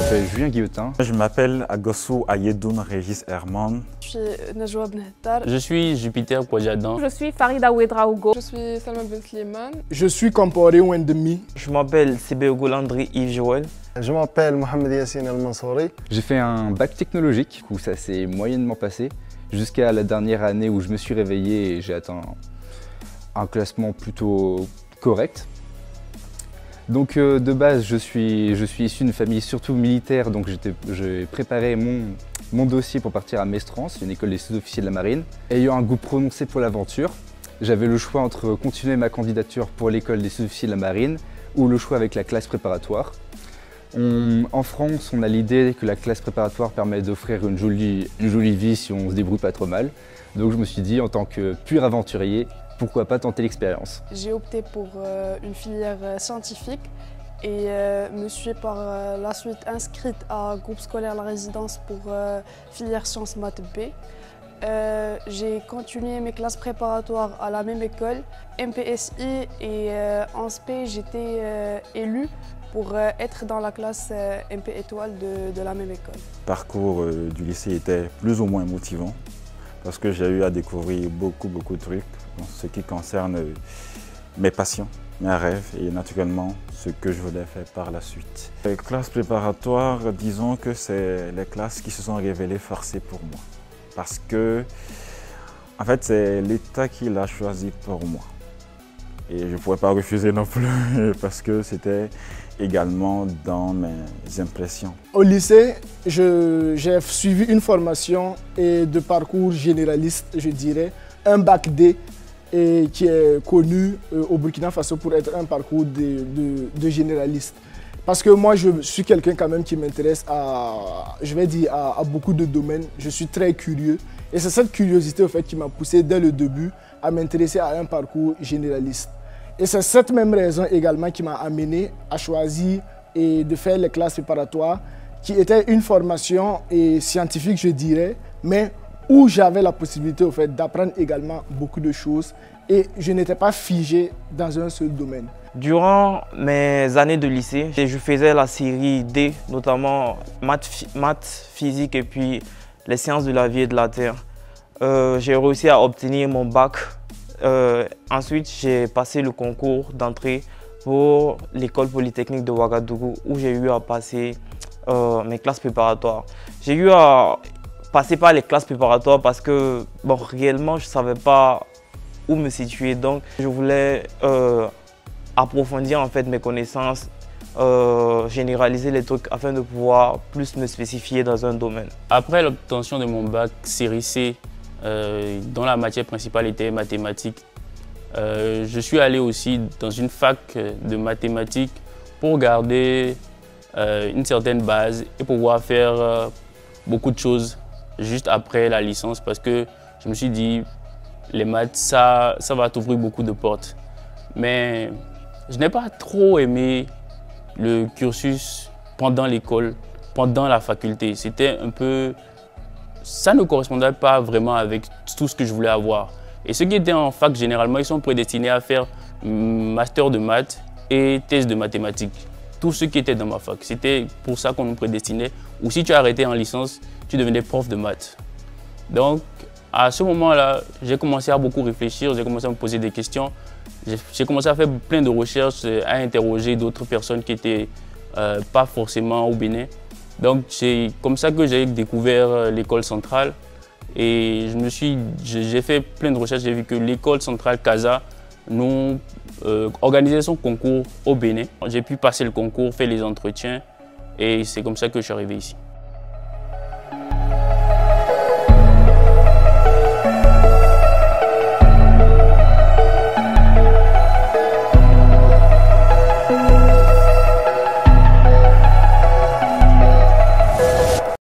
m'appelle Julien Guillotin. Je m'appelle Agossou Ayedoun Régis Herman. Je suis Najwa Benhettar. Je suis Jupiter Kouadjadan. Je suis Farida Ouedraogo. Je suis Salma Bensliman. Je suis Comporé Wendemi. Je m'appelle Sébéogo Landry Yves Joël. Je m'appelle Mohamed Yassine El Mansouri. J'ai fait un bac technologique où ça s'est moyennement passé jusqu'à la dernière année où je me suis réveillé et j'ai atteint un classement plutôt correct. Donc de base, je suis issu d'une famille surtout militaire, donc j'ai préparé mon dossier pour partir à Mestrance, une école des sous-officiers de la marine. Ayant un goût prononcé pour l'aventure, j'avais le choix entre continuer ma candidature pour l'école des sous-officiers de la marine ou le choix avec la classe préparatoire. En France, on a l'idée que la classe préparatoire permet d'offrir une jolie vie si on se débrouille pas trop mal. Donc je me suis dit, en tant que pur aventurier, pourquoi pas tenter l'expérience. J'ai opté pour une filière scientifique et me suis par la suite inscrite à groupe scolaire La Résidence pour filière sciences maths B. J'ai continué mes classes préparatoires à la même école, MPSI, et en SP j'étais élue pour être dans la classe MP étoile de la même école. Le parcours du lycée était plus ou moins motivant parce que j'ai eu à découvrir beaucoup de trucs en ce qui concerne mes passions, mes rêves et naturellement ce que je voulais faire par la suite. Les classes préparatoires, disons que c'est les classes qui se sont révélées forcées pour moi parce que en fait c'est l'État qui l'a choisi pour moi et je ne pouvais pas refuser non plus parce que c'était également dans mes impressions. Au lycée, j'ai suivi une formation de parcours généraliste, je dirais, un bac D, et qui est connu au Burkina Faso pour être un parcours de généraliste. Parce que moi, je suis quelqu'un quand même qui m'intéresse à beaucoup de domaines. Je suis très curieux. Et c'est cette curiosité au fait, qui m'a poussé dès le début à m'intéresser à un parcours généraliste. Et c'est cette même raison également qui m'a amené à choisir de faire les classes préparatoires, qui était une formation scientifique, je dirais, mais où j'avais la possibilité au fait, d'apprendre également beaucoup de choses et je n'étais pas figé dans un seul domaine. Durant mes années de lycée, je faisais la série D, notamment maths, physique et puis les sciences de la vie et de la terre. J'ai réussi à obtenir mon bac. Ensuite, j'ai passé le concours d'entrée pour l'école polytechnique de Ouagadougou où j'ai eu à passer mes classes préparatoires. J'ai eu à passer par les classes préparatoires parce que réellement, je ne savais pas où me situer. Donc, je voulais approfondir en fait mes connaissances, généraliser les trucs afin de pouvoir plus me spécifier dans un domaine. Après l'obtention de mon bac série C, dont la matière principale était mathématiques, je suis allé aussi dans une fac de mathématiques pour garder une certaine base et pouvoir faire beaucoup de choses juste après la licence parce que je me suis dit les maths, ça va t'ouvrir beaucoup de portes. Mais je n'ai pas trop aimé le cursus pendant l'école, pendant la faculté. C'était un peu... Ça ne correspondait pas vraiment avec tout ce que je voulais avoir. Et ceux qui étaient en fac, généralement, ils sont prédestinés à faire master de maths et thèse de mathématiques. Tous ceux qui étaient dans ma fac, c'était pour ça qu'on nous prédestinait. Ou si tu arrêtais en licence, tu devenais prof de maths. Donc, à ce moment-là, j'ai commencé à beaucoup réfléchir, j'ai commencé à me poser des questions. J'ai commencé à faire plein de recherches, à interroger d'autres personnes qui n'étaient pas forcément au Bénin. Donc c'est comme ça que j'ai découvert l'école centrale et j'ai fait plein de recherches, j'ai vu que l'école centrale CASA nous organisait son concours au Bénin. J'ai pu passer le concours, faire les entretiens et c'est comme ça que je suis arrivé ici.